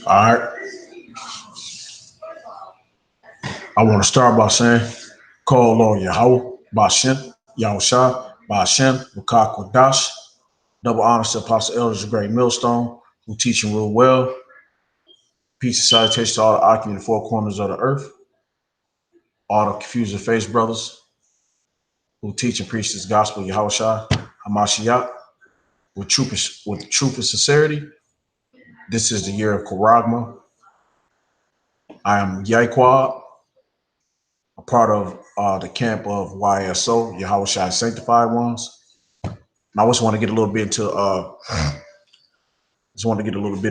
All right. I want to start by saying, call Lord Yahweh, Bashem, Yahushua, Bashem, Wakak Wadash. Double honor to Apostle Elders, the great millstone, who teach and rule well. Peace and salutation to all the occupants in the four corners of the earth, all the confused and face brothers who teach and preach this gospel, Yahushua, Hamashiach, with truth and sincerity. This is the year of Karagma. I am Yaiquad, a part of the camp of YSO, Yahushua Sanctified Ones. And I just want to get a little bit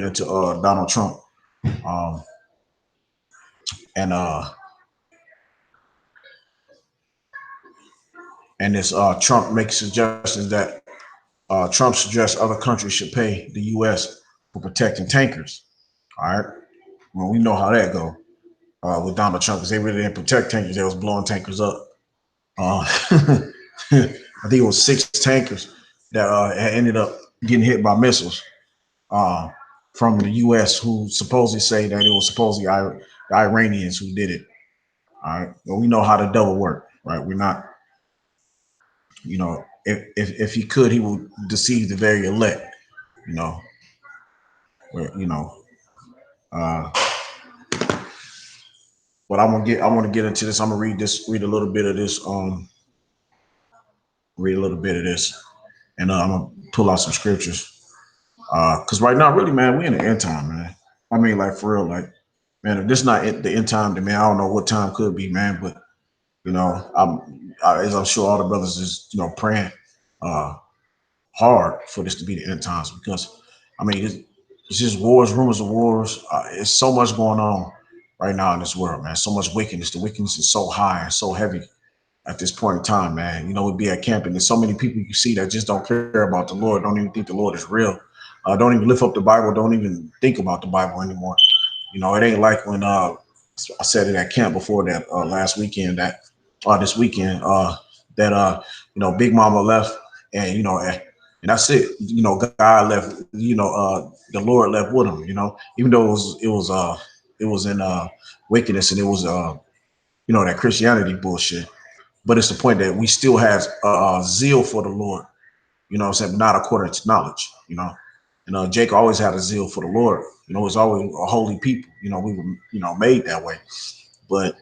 into Donald Trump. Um, and this Trump makes suggestions that Trump suggests other countries should pay the U.S. for protecting tankers. All right, well, we know how that go with Donald Trump because they really didn't protect tankers; they was blowing tankers up. I think it was 6 tankers that had ended up getting hit by missiles uh, from the U.S. who supposedly say that it was supposedly the Iranians who did it. All right, but we know how the devil work, right? We're not, if he could, he would deceive the very elect, you know, where, uh, but I want to get into this. I'm gonna read a little bit of this, and I'm gonna pull out some scriptures. Cause right now, really, man, we in the end time, man. I mean, like for real, like, man, if this not the end time, then man, I don't know what time could be, man. But as I'm sure all the brothers is, praying uh, hard for this to be the end times because, I mean, it's just wars, rumors of wars. It's so much going on right now in this world, man. So much wickedness. The wickedness is so high and so heavy at this point in time, man. We'd be at camp and there's so many people you see that just don't care about the Lord, don't even think the Lord is real, don't even lift up the Bible, don't even think about the Bible anymore. It ain't like when I said it at camp before that last weekend that this weekend that Big Mama left and and that's it. God left. The Lord left with him. Even though it was in wickedness and it was that Christianity bullshit. But it's the point that we still have zeal for the Lord. What I'm saying, but not according to knowledge. And Jake always had a zeal for the Lord. It's always a holy people. We were made that way. But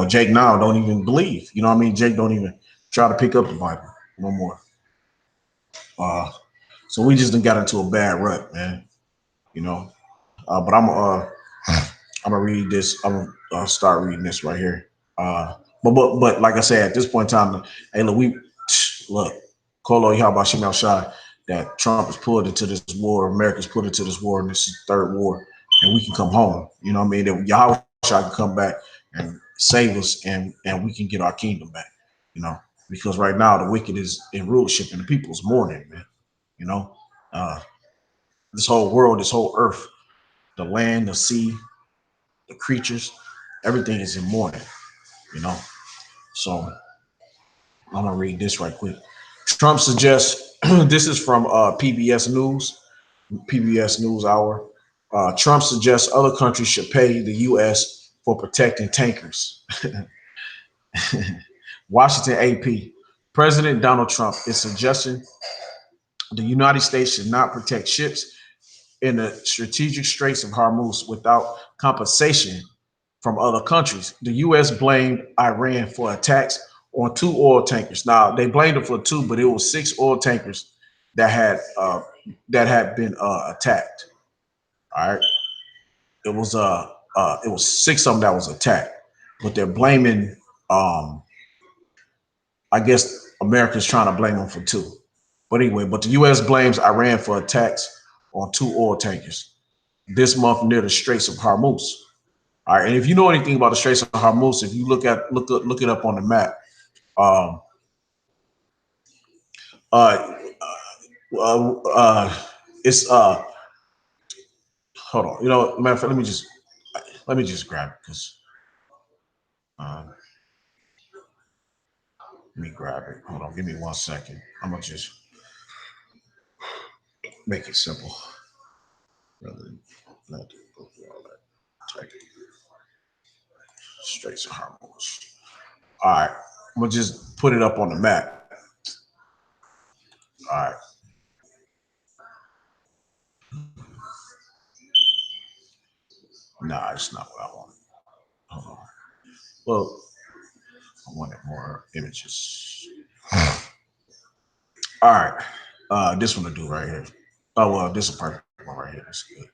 Jake now don't even believe. What I mean? Jake don't even try to pick up the Bible no more. Uh, so we just done got into a bad rut, man. You know. But I'm gonna read this. I'm gonna start reading this right here. But like I said, at this point in time, hey, look, Kolo Yabashim Shai, that Trump is pulled into this war, America's put into this war, and this is the third war, and we can come home. You know what I mean? That Yahweh Shai can come back and save us, and we can get our kingdom back. You know, because right now the wicked is in rulership and the people is mourning, man. You know, uh, this whole world, this whole earth, the land, the sea, the creatures, everything is in mourning. You know, so I'm gonna read this right quick. Trump suggests this is from PBS News, PBS News Hour. Trump suggests other countries should pay the U.S. for protecting tankers. Washington AP. President Donald Trump is suggesting the United States should not protect ships in the strategic Straits of Hormuz without compensation from other countries. The U.S. blamed Iran for attacks on 2 oil tankers. Now they blamed it for 2, but it was 6 oil tankers that had been attacked. All right, it was 6 of them that was attacked, but they're blaming. I guess America's trying to blame them for 2. But anyway, but the U.S. blames Iran for attacks on 2 oil tankers this month near the Straits of Hormuz. All right, and if you know anything about the Straits of Hormuz, if you look it up on the map, um, uh, uh, uh, it's hold on, matter of fact, let me just Let me just grab it because let me grab it. Hold on, give me 1 second. I'm gonna just make it simple rather than not go through all that. Type Straits of Hormuz. All right, I'm gonna just put it up on the map. All right. Nah, it's not what I want. Hold on. Well, I wanted more images. All right. This one to do right here. Oh well, this is a perfect one right here. That's good.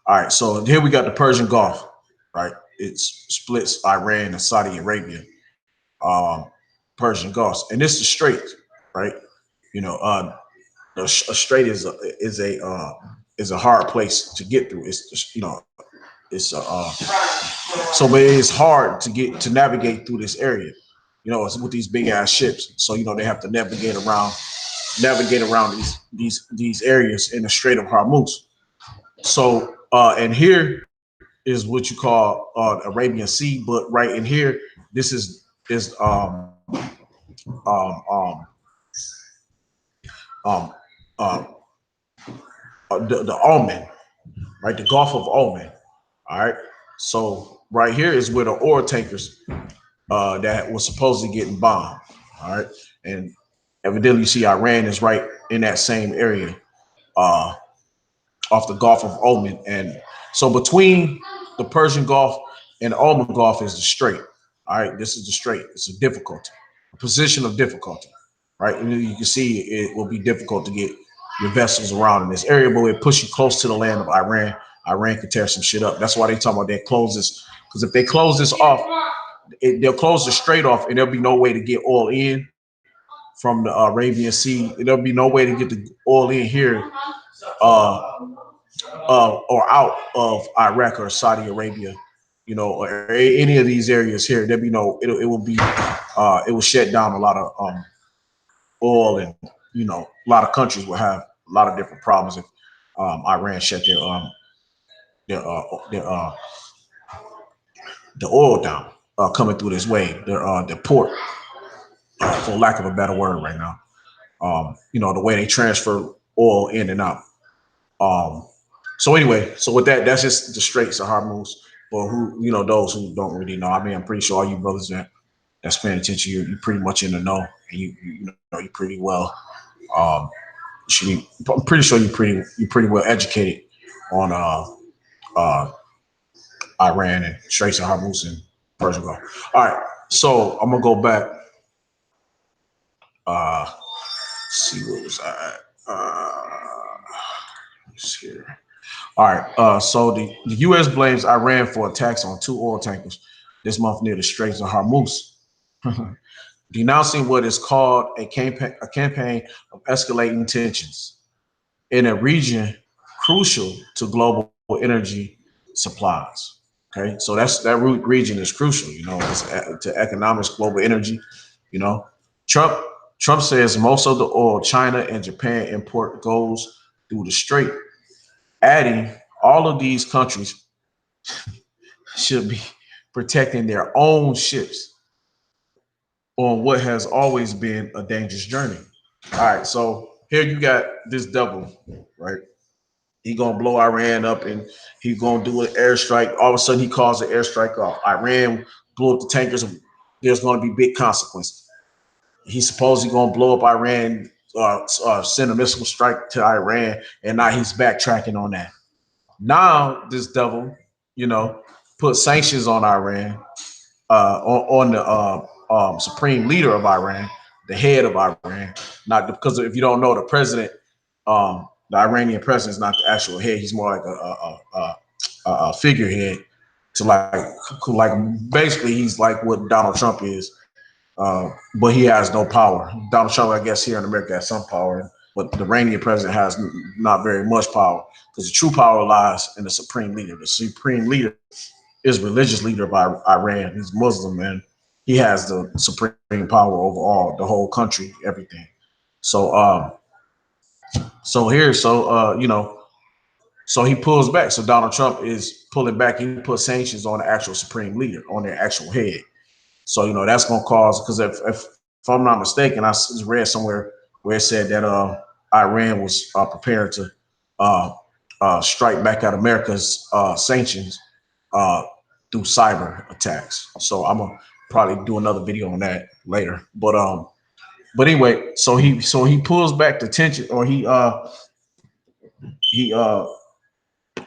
All right, so here we got the Persian Gulf, right? It splits Iran and Saudi Arabia, um, Persian Gulf, and this is strait, right? You know, a strait is a hard place to get through. It's just, it's so but it's hard to get to navigate through this area. It's with these big ass ships, so they have to navigate around these areas in the Strait of Hormuz. So and here is what you call Arabian Sea, but right in here, this is um, um, um, uh, the Oman, right? The Gulf of Oman. All right. So right here is where the oil tankers that was supposedly getting bombed. All right, and evidently you see Iran is right in that same area. Uh, Off the Gulf of Oman. And so between the Persian Gulf and the Oman Gulf is the strait. All right, this is the strait. It's a difficulty, a position of difficulty, right? And you can see it will be difficult to get your vessels around in this area, but it push you close to the land of Iran. Iran could tear some shit up. That's why they talk about they close this, because if they close this off, they'll close the strait off, and there'll be no way to get oil in from the Arabian Sea. There'll be no way to get the oil in here. Or out of Iraq or Saudi Arabia, or any of these areas here, there be no, it will be, it will shut down a lot of oil, and a lot of countries will have a lot of different problems if Iran shut their their the oil down coming through this way, the port, for lack of a better word, right now. The way they transfer oil in and out. Um, so anyway, so with that, that's just the Straits of Hormuz. For who those who don't really know. I mean, I'm pretty sure all you brothers that's paying attention, you're pretty much in the know, and you know you pretty well. Um, I'm pretty sure you're pretty well educated on uh, Iran and Straits of Hormuz and Persian Gulf. All right, so I'm gonna go back. See what was I at? Let's see here. All right. So the U.S. blames Iran for attacks on two oil tankers this month near the Straits of Hormuz, denouncing what is called a campaign of escalating tensions in a region crucial to global energy supplies. Okay, so that region is crucial. It's to economics, global energy. You know, Trump Trump says most of the oil China and Japan import goes through the Strait, adding all of these countries should be protecting their own ships on what has always been a dangerous journey. All right, so here you got this devil, right? He gonna blow Iran up, and he gonna do an airstrike. All of a sudden, he calls the airstrike off. Iran blew up the tankers. There's gonna be big consequences. He's supposedly gonna blow up Iran, send a missile strike to Iran, and now he's backtracking on that. Now this devil, you know, put sanctions on Iran, on the supreme leader of Iran, the head of Iran. Not because if you don't know, the president, the Iranian president is not the actual head. He's more like a figurehead to like basically he's like what Donald Trump is, but he has no power. Donald Trump, I guess, here in America has some power, but the Iranian president has not very much power because the true power lies in the supreme leader. The supreme leader is religious leader of Iran. He's Muslim, and he has the supreme power over all the whole country, everything. So, so here, so So he pulls back. So Donald Trump is pulling back. He put sanctions on the actual supreme leader, on their actual head. So that's gonna cause, because if I'm not mistaken, I read somewhere where it said that Iran was prepared to uh, strike back at America's sanctions uh, through cyber attacks. So I'm gonna probably do another video on that later. But anyway, so he pulls back the tension, or he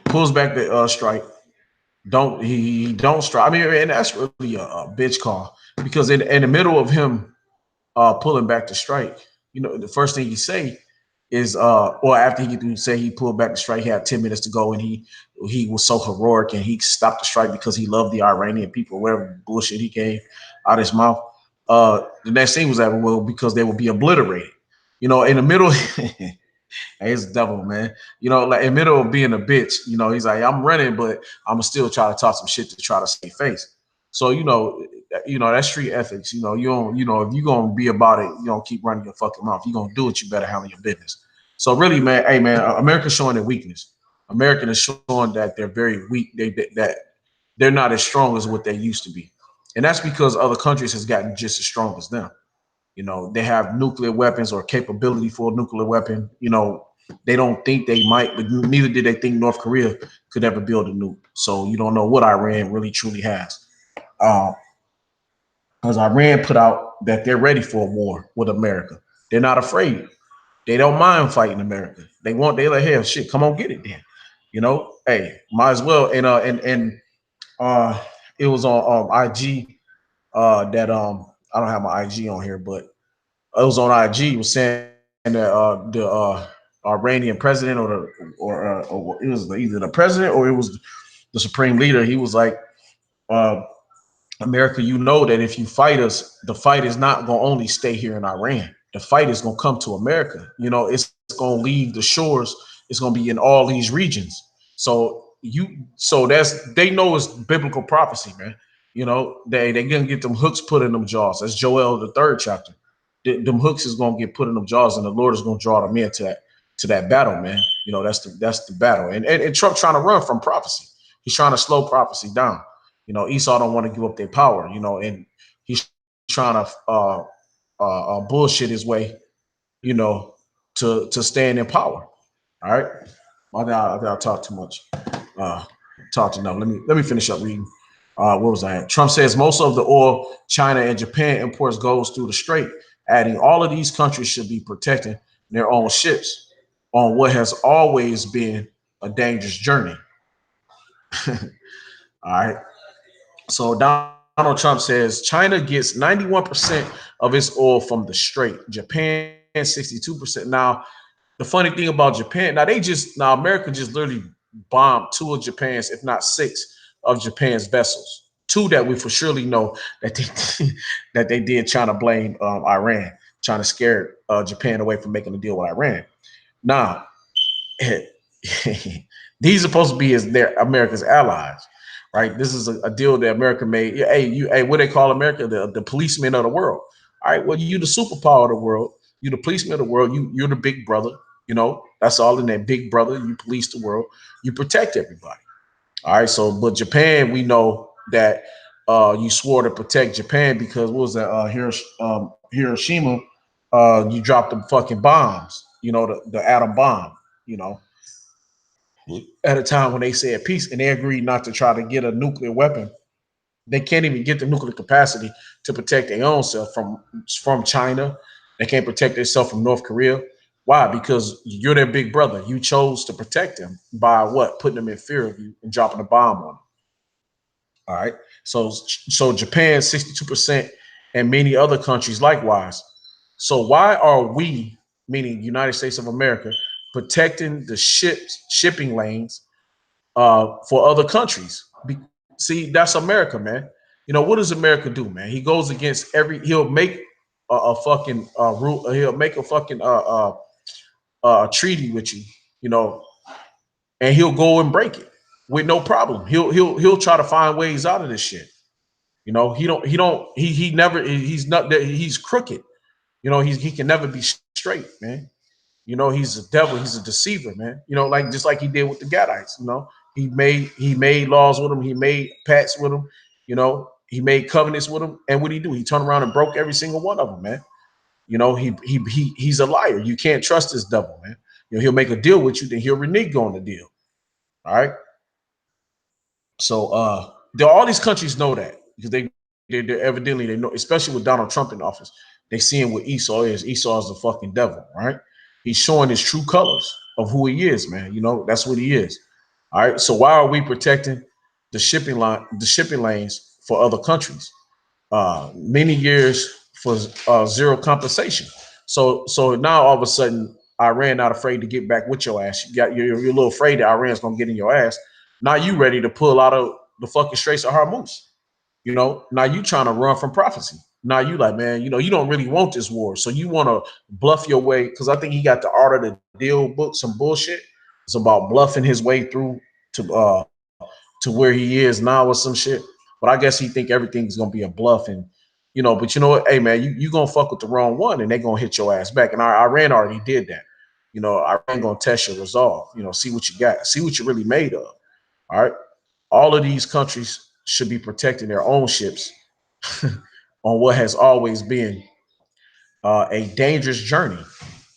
pulls back the strike. He don't strike. I mean, and that's really a bitch call, because in the middle of him pulling back the strike, the first thing he say is or after he could say he pulled back the strike, he had 10 minutes to go, and he was so heroic, and he stopped the strike because he loved the Iranian people, whatever bullshit he gave out his mouth. The next thing was that, well, because they will be obliterated. In the middle. Hey, it's the devil, man. Like in the middle of being a bitch, he's like, I'm running, but I'm still try to talk some shit to try to save face. So, that's street ethics. You don't, if you're gonna be about it, you don't keep running your fucking mouth. You're gonna do it, you better handle your business. So really, man, hey man, America's showing their weakness. America is showing that they're very weak. That they're not as strong as what they used to be. And that's because other countries has gotten just as strong as them. They have nuclear weapons or capability for a nuclear weapon. They don't think they might, but neither did they think North Korea could ever build a nuke. So you don't know what Iran really truly has. Because Iran put out that they're ready for a war with America. They're not afraid. They don't mind fighting America. They like, hell, shit, come on, get it then. Hey, might as well. And it was on IG that I don't have my IG on here, but it was on IG, was saying that the Iranian president, or it was either the president or it was the supreme leader. He was like, uh, America, that if you fight us, the fight is not going to only stay here in Iran. The fight is going to come to America. It's going to leave the shores. It's going to be in all these regions. So they know it's biblical prophecy, man. They gonna get them hooks put in them jaws. That's Joel the third chapter. Them hooks is gonna get put in them jaws, and the Lord is gonna draw them into that battle, man. That's the battle. And Trump trying to run from prophecy. He's trying to slow prophecy down. Esau don't want to give up their power. And he's trying to bullshit his way. You know, to stand in power. All right. I'll talk too much. Talked enough. Let me finish up reading. What was I at? Trump says most of the oil China and Japan imports goes through the Strait, adding all of these countries should be protecting their own ships on what has always been a dangerous journey. All right. So Donald Trump says China gets 91% of its oil from the Strait, Japan 62%. Now, the funny thing about Japan, now America just literally bombed two of Japan's, if not six, of Japan's vessels. Two that we for surely know that they that they did, trying to blame Iran, trying to scare Japan away from making a deal with Iran. Now, these are supposed to be as their America's allies, right? This is a deal that America made. Hey, what they call America, the policeman of the world. All right, well, you the superpower of the world. You the policeman of the world. You're the big brother. That's all in that big brother. You police the world. You protect everybody. All right. So, but Japan, we know that you swore to protect Japan because what was that? Hiroshima. You dropped the fucking bombs. The atom bomb. You know, at a time when they said peace, and they agreed not to try to get a nuclear weapon. They can't even get the nuclear capacity to protect their own self from China. They can't protect themselves from North Korea. Why? Because you're their big brother. You chose to protect them by what? Putting them in fear of you and dropping a bomb on them. All right. So Japan 62% and many other countries likewise. So why are we, meaning United States of America, protecting the shipping lanes for other countries? See, that's America, man. What does America do, man? He goes against he'll make a fucking rule. He'll make a fucking treaty with you, you know, and he'll go and break it with no problem. He'll try to find ways out of this shit. He never, he's not, he's crooked. He can never be straight, man. You know, he's a devil. He's a deceiver, man. You know, like just like he did with the Gadites. You know, he made laws with them. He made pacts with them. You know, he made covenants with them. And what did he do? He turned around and broke every single one of them, man. You know, he's a liar. You can't trust this devil, man. You know, he'll make a deal with you, then he'll renege on the deal. All right. So all these countries know that because they're evidently they know, especially with Donald Trump in office, they seeing what Esau is. Esau is the fucking devil, right? He's showing his true colors of who he is, man. You know, that's what he is. All right. So why are we protecting the shipping lanes for other countries? Many years for zero compensation. So now all of a sudden, Iran not afraid to get back with your ass. You're a little afraid that Iran's gonna get in your ass. Now you ready to pull out of the fucking Straits of Hormuz. You know, now you trying to run from prophecy. Now you like, man, you know, you don't really want this war. So you want to bluff your way, because I think he got the Art of the Deal book, some bullshit. It's about bluffing his way through to where he is now or some shit. But I guess he think everything's gonna be a bluff, and you know, but you know what? Hey man, you gonna fuck with the wrong one and they gonna hit your ass back. And Iran already did that. You know, Iran gonna test your resolve, you know, see what you got, see what you're really made of. All right. All of these countries should be protecting their own ships on what has always been a dangerous journey.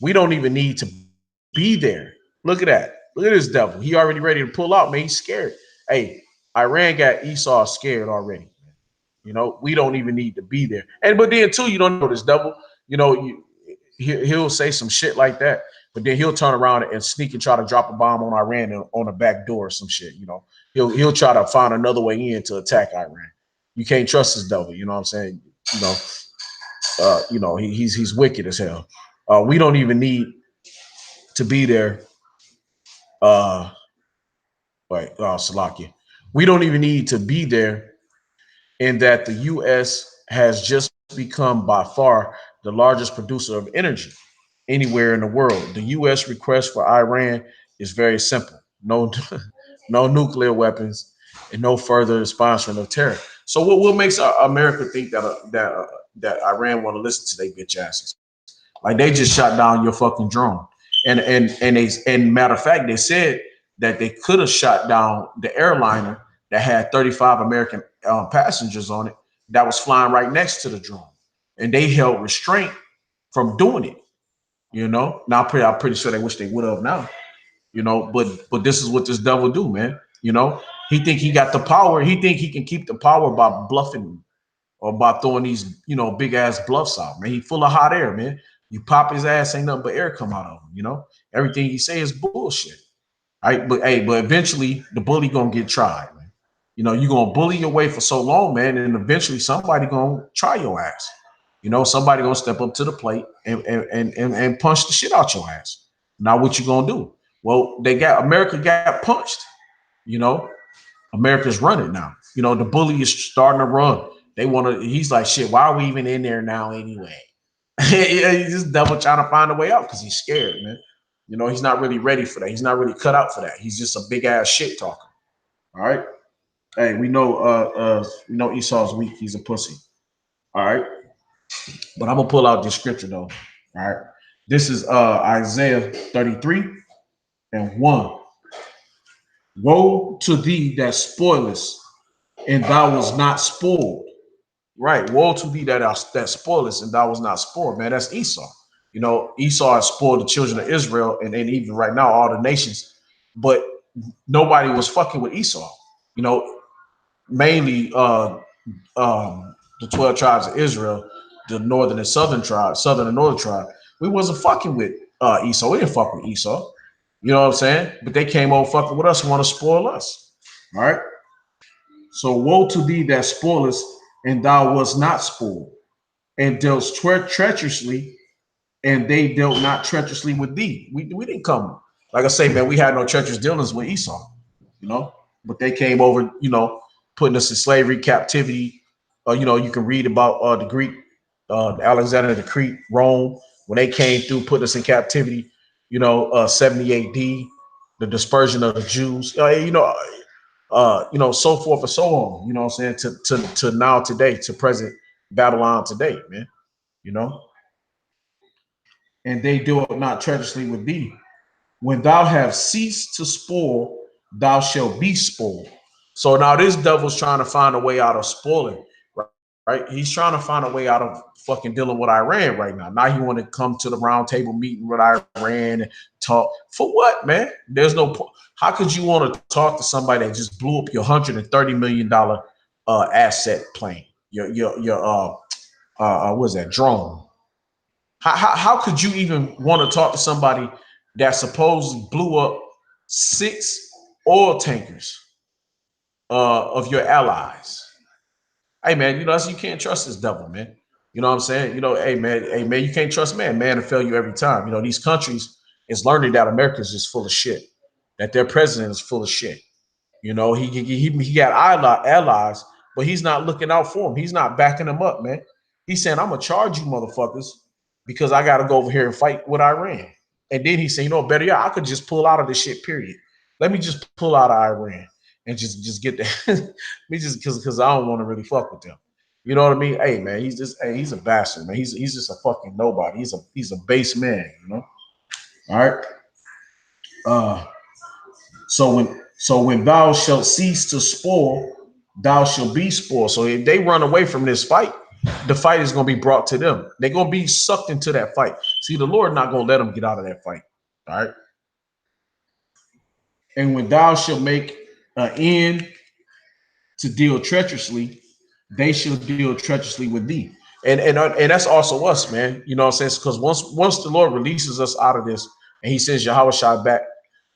We don't even need to be there. Look at that. Look at this devil. He already ready to pull out, man. He's scared. Hey, Iran got Esau scared already. You know, we don't even need to be there. And but then too, you don't know this devil. You know, he'll say some shit like that, but then he'll turn around and sneak and try to drop a bomb on Iran on a back door or some shit. You know, he'll try to find another way in to attack Iran. You can't trust this devil. You know what I'm saying? You know, he's wicked as hell. We don't even need to be there. Uh, Salakia. We don't even need to be there in that the U.S. has just become by far the largest producer of energy anywhere in the world. The U.S. request for Iran is very simple: no, no nuclear weapons, and no further sponsoring of terror. So, what makes America think that Iran want to listen to their bitch asses? Like they just shot down your fucking drone, and matter of fact, they said that they could have shot down the airliner that had 35 American passengers on it that was flying right next to the drone, and they held restraint from doing it. You know, now I'm pretty sure they wish they would have now. You know, but this is what this devil do, man. You know, he think he got the power. He think he can keep the power by bluffing or by throwing these, you know, big ass bluffs out, man. He full of hot air, man. You pop his ass, ain't nothing but air come out of him. You know, everything he say is bullshit. Right? But hey, but eventually the bully gonna get tried, man. You know, you gonna bully your way for so long, man, and eventually somebody gonna try your ass. You know, somebody gonna step up to the plate and punch the shit out your ass. Now what you gonna do? Well, America got punched. You know, America's running now. You know, the bully is starting to run. They want to. He's like, shit. Why are we even in there now anyway? He's just double trying to find a way out because he's scared, man. You know, he's not really ready for that. He's not really cut out for that. He's just a big ass shit talker. All right. Hey, we know Esau's weak. He's a pussy. All right. But I'm gonna pull out this scripture though. All right. This is Isaiah 33 and 1. Woe to thee that spoilest, and thou was not spoiled. Right. Woe to thee that spoilest, and thou was not spoiled. Man, that's Esau. You know, Esau has spoiled the children of Israel, and even right now, all the nations. But nobody was fucking with Esau. You know, mainly the 12 tribes of Israel, the northern and southern tribes, southern and northern tribe. We wasn't fucking with Esau. We didn't fuck with Esau. You know what I'm saying? But they came over fucking with us and want to spoil us. All right. So woe to thee that spoilest, and thou was not spoiled, and dealt treacherously, and they dealt not treacherously with thee. We didn't come. Like I say, man, we had no treacherous dealings with Esau, you know, but they came over, you know, putting us in slavery, captivity. You know, you can read about the Greek, Alexander the Greek, Rome, when they came through, put us in captivity, 70 AD, the dispersion of the Jews, so forth and so on, you know what I'm saying, to now today, to present Babylon today, man, you know. and they deal not treacherously with thee. When thou have ceased to spoil, thou shalt be spoiled. So now this devil's trying to find a way out of spoiling, right? He's trying to find a way out of fucking dealing with Iran right now. Now he want to come to the round table meeting with Iran and talk. For what, man? There's no point. How could you want to talk to somebody that just blew up your $130 million asset plane? Your what is that, drone? How could you even want to talk to somebody that supposedly blew up 6 oil tankers of your allies? Hey man, you can't trust this devil, man. You know what I'm saying? Hey man, you can't trust man. Man will fail you every time. These countries is learning that America is just full of shit, that their president is full of shit. He got allies, but he's not looking out for him. He's not backing them up, man. He's saying, I'm gonna charge you motherfuckers because I gotta go over here and fight with Iran. And then he said, better yet, I could just pull out of this shit, period. Let me just pull out of Iran and just get that. Me just because I don't want to really fuck with them. You know what I mean? Hey man, he's a bastard, man. He's just a fucking nobody. He's a base man. All right. Uh so when thou shalt cease to spoil, thou shalt be spoiled. So if they run away from this fight, the fight is going to be brought to them. They're going to be sucked into that fight. See, the Lord not going to let them get out of that fight. All right. And when thou shalt make an end to deal treacherously, they shall deal treacherously with thee. And that's also us, man. You know what I'm saying? Because once the Lord releases us out of this and he sends Yahweh Shai back,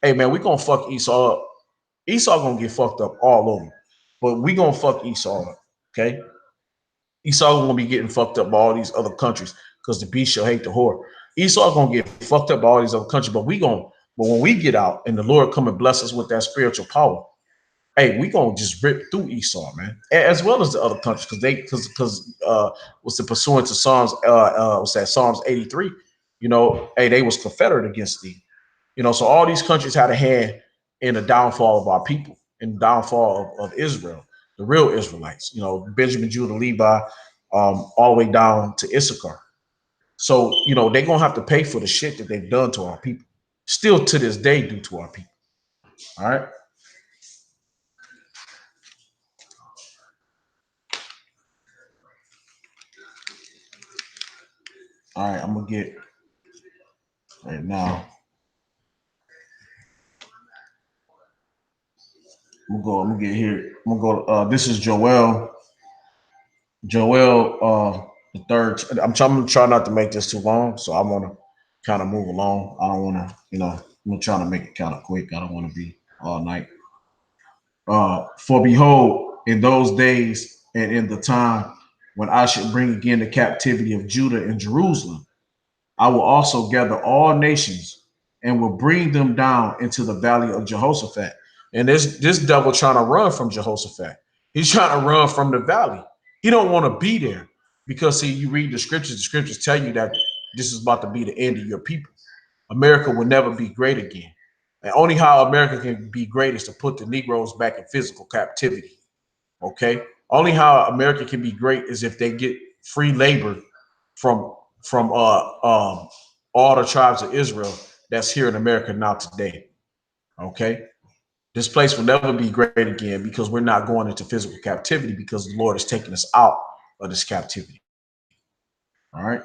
hey man, we gonna fuck Esau up. Esau gonna get fucked up all over. But we gonna fuck Esau up. Okay. Esau gonna be getting fucked up by all these other countries because the beast shall hate the whore. Esau gonna get fucked up by all these other countries, but when we get out and the Lord come and bless us with that spiritual power, hey, we gonna just rip through Esau, man, as well as the other countries, what's the pursuant to Psalms, what's that, Psalms 83? Hey, they was confederate against thee. So all these countries had a hand in the downfall of our people, in the downfall of Israel, the real Israelites. Benjamin, Judah, Levi, all the way down to Issachar. So they're gonna have to pay for the shit that they've done to our people. Still to this day, do to our people. All right. All right, I'm gonna get right now. I'm gonna get here. I'm gonna go. This is Joel. The third. I'm trying not to make this too long, so I want to kind of move along. I don't want to, I'm trying to make it kind of quick. I don't want to be all night. For behold, in those days and in the time when I should bring again the captivity of Judah and Jerusalem, I will also gather all nations and will bring them down into the valley of Jehoshaphat. And this devil trying to run from Jehoshaphat. He's trying to run from the valley. He don't want to be there because see, you read the scriptures tell you that this is about to be the end of your people. America will never be great again. And only how America can be great is to put the Negroes back in physical captivity. Okay. Only how America can be great is if they get free labor from all the tribes of Israel that's here in America now today. Okay. This place will never be great again because we're not going into physical captivity because the Lord is taking us out of this captivity. All right.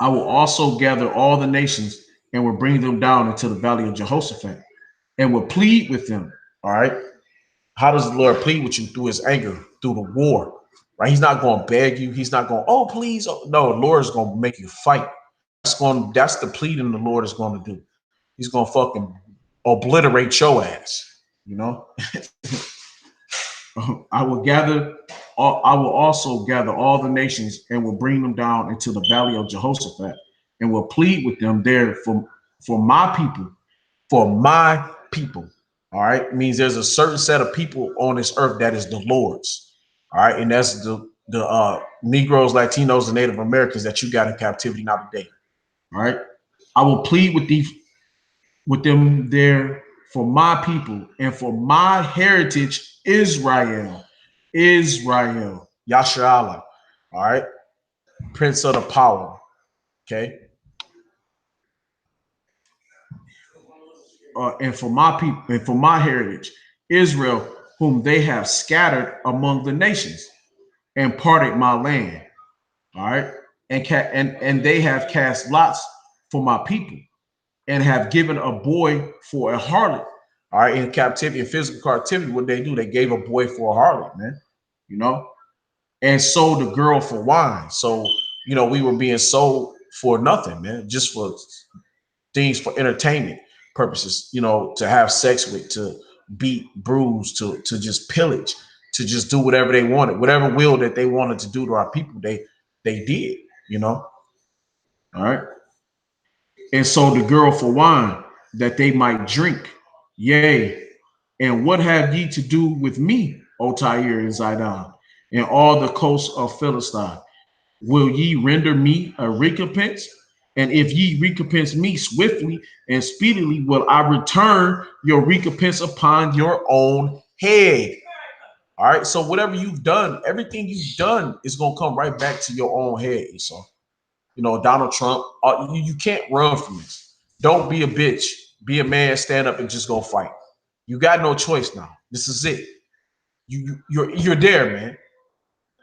I will also gather all the nations and will bring them down into the valley of Jehoshaphat and will plead with them. All right. How does the Lord plead with you? Through his anger, through the war, right? He's not going to beg you. He's not going, oh, please. Oh, no, the Lord is going to make you fight. That's the pleading the Lord is going to do. He's going to fucking obliterate your ass, I will also gather all the nations and will bring them down into the valley of Jehoshaphat and will plead with them there for my people, for my people. All right. It means there's a certain set of people on this earth that is the Lord's. All right. And that's the Negroes, Latinos, and Native Americans that you got in captivity now today. All right. I will plead with them there for my people and for my heritage, Israel. Israel. Yasharallah. All right. Prince of the power. Okay. And for my people and for my heritage, Israel, whom they have scattered among the nations and parted my land. All right. And they have cast lots for my people and have given a boy for a harlot. All right. In captivity, in physical captivity, what they do, they gave a boy for a harlot, man. You know, and sold a girl for wine. So, we were being sold for nothing, man, just for things for entertainment purposes, to have sex with, to beat, bruise, to just pillage, to just do whatever they wanted, whatever will that they wanted to do to our people, they did, All right. And sold the girl for wine that they might drink. Yea, and what have ye to do with me, O Tyre and Zidon, and all the coasts of Philistine? Will ye render me a recompense? And if ye recompense me swiftly and speedily, will I return your recompense upon your own head. All right. So whatever you've done, everything you've done is going to come right back to your own head, Esau. Donald Trump, you can't run from this. Don't be a bitch. Be a man, stand up and just go fight. You got no choice now. This is it. You're there, man.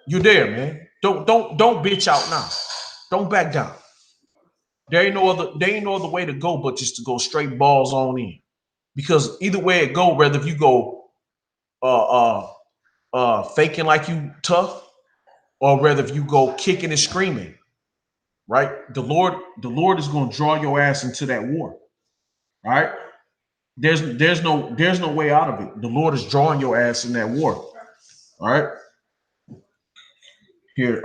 You're there, man. Don't bitch out now. Don't back down. There ain't no other way to go but just to go straight balls on in. Because either way it go, whether if you go faking like you tough, or whether if you go kicking and screaming, right? The Lord is going to draw your ass into that war. Right? There's no way out of it. The Lord is drawing your ass in that war. All right. Here,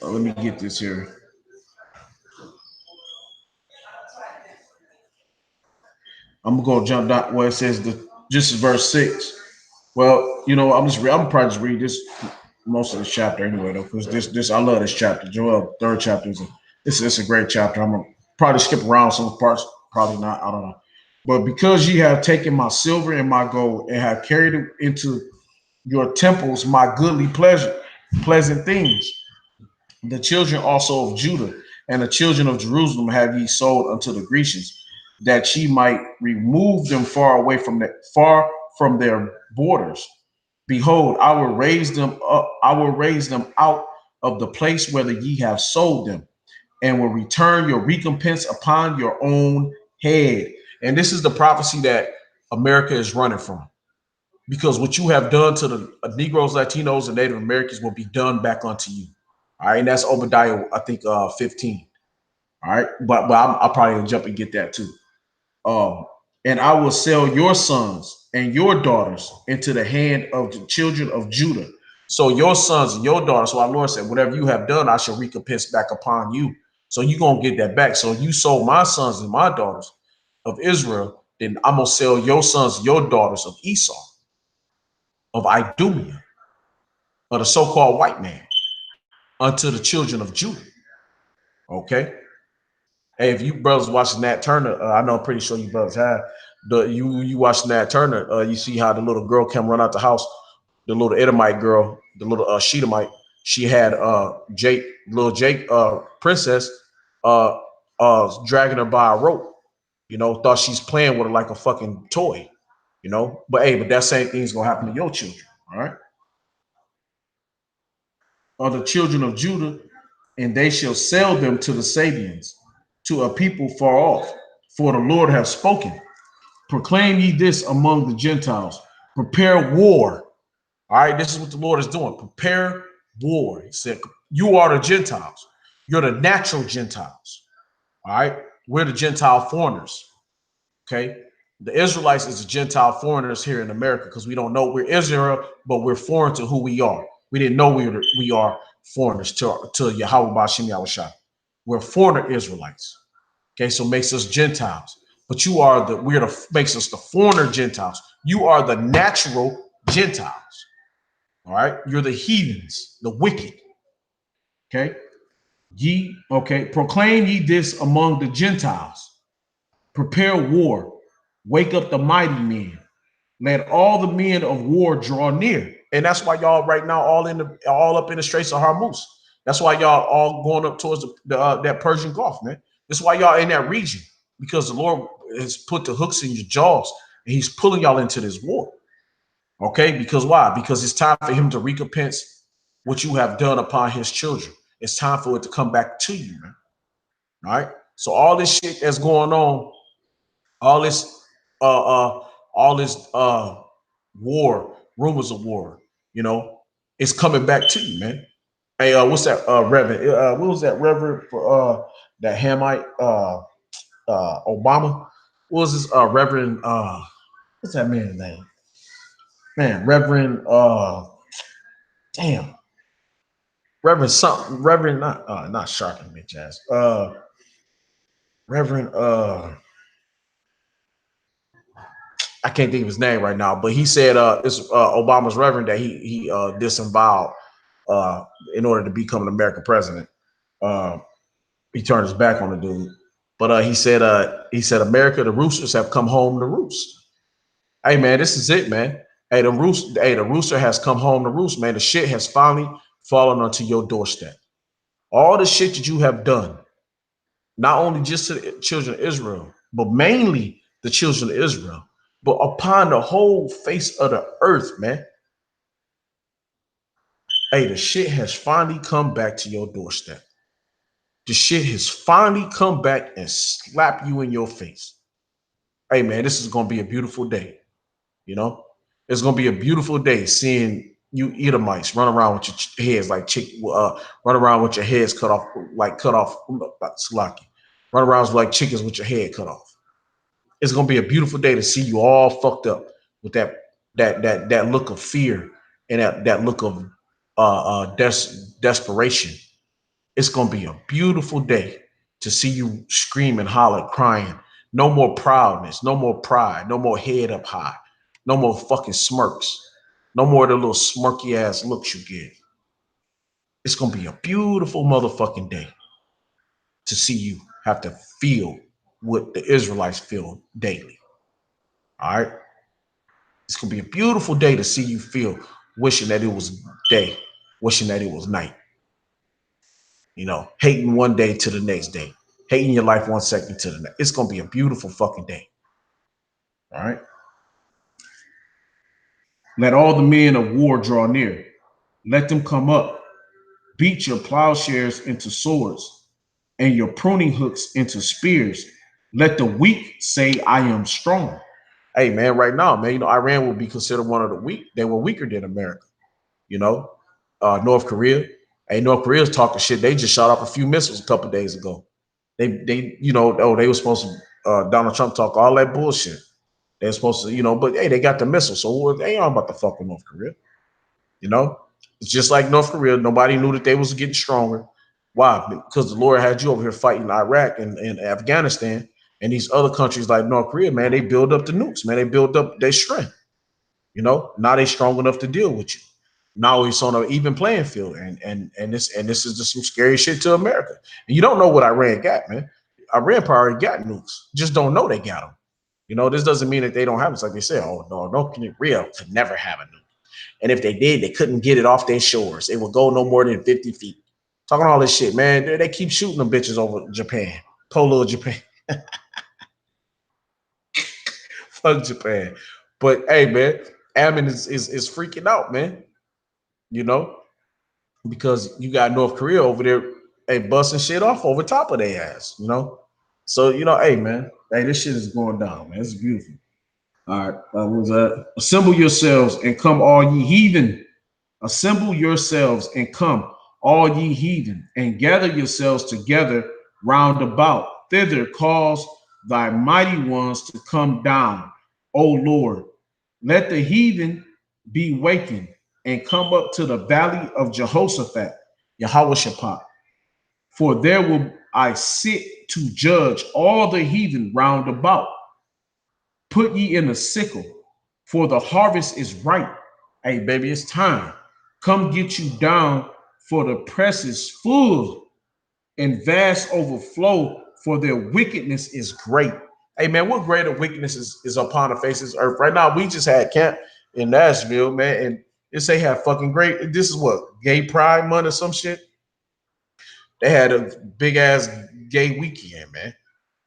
let me get this here. I'm gonna go jump down where it says just verse 6. Well, I'm probably just read this most of the chapter anyway, though, because this I love this chapter. Joel, third chapter it's a great chapter. I'm gonna probably skip around some parts, probably not. I don't know. But because ye have taken my silver and my gold and have carried it into your temples, my goodly pleasant things, the children also of Judah and the children of Jerusalem have ye sold unto the Grecians, that ye might remove them far from their borders. Behold, I will raise them up, I will raise them out of the place whether ye have sold them, and will return your recompense upon your own head. And this is the prophecy that America is running from. Because what you have done to the Negroes, Latinos, and Native Americans will be done back unto you. All right, and that's Obadiah, I think, 15. All right, but I'll probably jump and get that too. Um, and I will sell your sons and your daughters into the hand of the children of Judah. So your sons and your daughters, so our Lord said, whatever you have done, I shall recompense back upon you. So you're gonna get that back. So if you sold my sons and my daughters of Israel, then I'm gonna sell your sons and your daughters of Esau, of Idumea, of the so-called white man, unto the children of Judah. Okay. Hey, if you brothers watching Nat Turner, I know I'm pretty sure you brothers have. You watch Nat Turner, you see how the little girl came run out the house, the little Edomite girl, the little Shedamite. She had little Jake, princess, dragging her by a rope. Thought she's playing with her like a fucking toy. But that same thing's gonna happen to your children. All right. Are the children of Judah, and they shall sell them to the Sabians, to a people far off. For the Lord hath spoken. Proclaim ye this among the Gentiles. Prepare war. All right, this is what the Lord is doing. Prepare war. He said, you are the Gentiles. You're the natural Gentiles. All right, we're the Gentile foreigners. Okay, the Israelites is the Gentile foreigners here in America because we don't know we're Israel, but we're foreign to who we are. We didn't know we are foreigners to Yahweh Bashim Yahushua. We're foreigner Israelites. Okay, so makes us Gentiles. But makes us the foreigner Gentiles. You are the natural Gentiles. All right, you're the heathens, the wicked. Okay, proclaim ye this among the Gentiles. Prepare war. Wake up the mighty men. Let all the men of war draw near. And that's why y'all right now all up in the Straits of Hormuz. That's why y'all all going up towards that Persian Gulf, man. That's why y'all in that region, because the Lord has put the hooks in your jaws and He's pulling y'all into this war. Okay, because why? Because it's time for Him to recompense what you have done upon His children. It's time for it to come back to you, man. All right. So all this shit that's going on, all this, all this war, rumors of war, you know, it's coming back to you, man. Hey, what's that, Reverend? What was that, Reverend, for that Hamite, Obama? What was this, Reverend? What's that man's name? Man, Reverend. Damn, Reverend something. Reverend not Sharkin, bitch ass. Reverend. I can't think of his name right now, but he said it's Obama's Reverend that he disavowed in order to become an American president. Uh, he turned his back on the dude. But he said America, the roosters have come home to roost. Hey man, this is it, man. Hey, the rooster has come home to roost, man. The shit has finally fallen onto your doorstep. All the shit that you have done, not only just to the children of Israel, but mainly the children of Israel, but upon the whole face of the earth, man. Hey, the shit has finally come back to your doorstep. The shit has finally come back and slapped you in your face. Hey man, this is gonna be a beautiful day. You know, it's gonna be a beautiful day seeing you Edomites run around with your heads like run around with your heads cut off, Slaki. Run around like chickens with your head cut off. It's gonna be a beautiful day to see you all fucked up with that look of fear and that look of desperation. It's gonna be a beautiful day to see you screaming, holler, crying. No more proudness, no more pride, no more head up high, no more fucking smirks, no more of the little smirky ass looks you get. It's gonna be a beautiful motherfucking day to see you have to feel what the Israelites feel daily. All right. It's gonna be a beautiful day to see you feel wishing that it was day, wishing that it was night. You know, hating one day to the next day, hating your life 1 second to the next. It's gonna be a beautiful fucking day. All right. Let all the men of war draw near. Let them come up. Beat your plowshares into swords and your pruning hooks into spears. Let the weak say, I am strong. Hey man, right now, man, you know, Iran will be considered one of the weak. They were weaker than America. You know, North Korea. Hey, North Korea's talking shit. They just shot off a few missiles a couple days ago. You know, oh, they were supposed to. Donald Trump talk all that bullshit. They're supposed to, you know, but hey, they got the missiles, so they ain't about to fuck with North Korea. You know, it's just like North Korea. Nobody knew that they was getting stronger. Why? Because the Lord had you over here fighting Iraq and Afghanistan and these other countries like North Korea. Man, they build up the nukes. Man, they build up their strength. You know, now they strong enough to deal with you. Now it's on an even playing field, and this is just some scary shit to America. And you don't know what Iran got, man. Iran probably got nukes, just don't know they got them. You know, this doesn't mean that they don't have it. It's like they say, oh no, North Korea could never have a nuke, and if they did, they couldn't get it off their shores. It would go no more than 50 feet. Talking all this shit, man. They keep shooting them bitches over Japan, poor little Japan. Fuck Japan. But hey, man, Ammon is freaking out, man. You know, because you got North Korea over there, hey, busting shit off over top of their ass, you know? So, you know, hey, man, hey, this shit is going down, man. It's beautiful. All right. What was that? Assemble yourselves and come, all ye heathen. Assemble yourselves and come, all ye heathen, and gather yourselves together round about. Thither cause thy mighty ones to come down, O Lord. Let the heathen be wakened and come up to the valley of Jehoshaphat, Yahweh. For there will I sit to judge all the heathen round about. Put ye in a sickle, for the harvest is ripe. Hey, baby, it's time. Come get you down, for the press is full and vast overflow, for their wickedness is great. Hey, man, what greater wickedness is upon the face of this earth? Right now, we just had camp in Nashville, man, and they say have fucking great. This is what, gay pride month or some shit? They had a big ass gay weekend, man.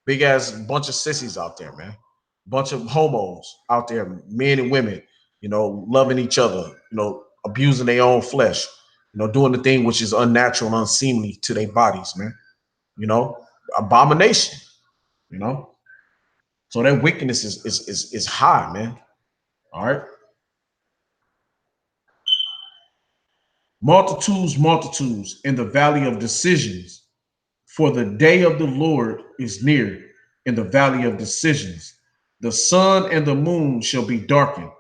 Big ass bunch of sissies out there, man. Bunch of homos out there, men and women, loving each other, abusing their own flesh, doing the thing which is unnatural and unseemly to their bodies, man. Abomination, you know. So that wickedness is high, man. All right. Multitudes, multitudes in the valley of decisions. For the day of the Lord is near in the valley of decisions. The sun and the moon shall be darkened,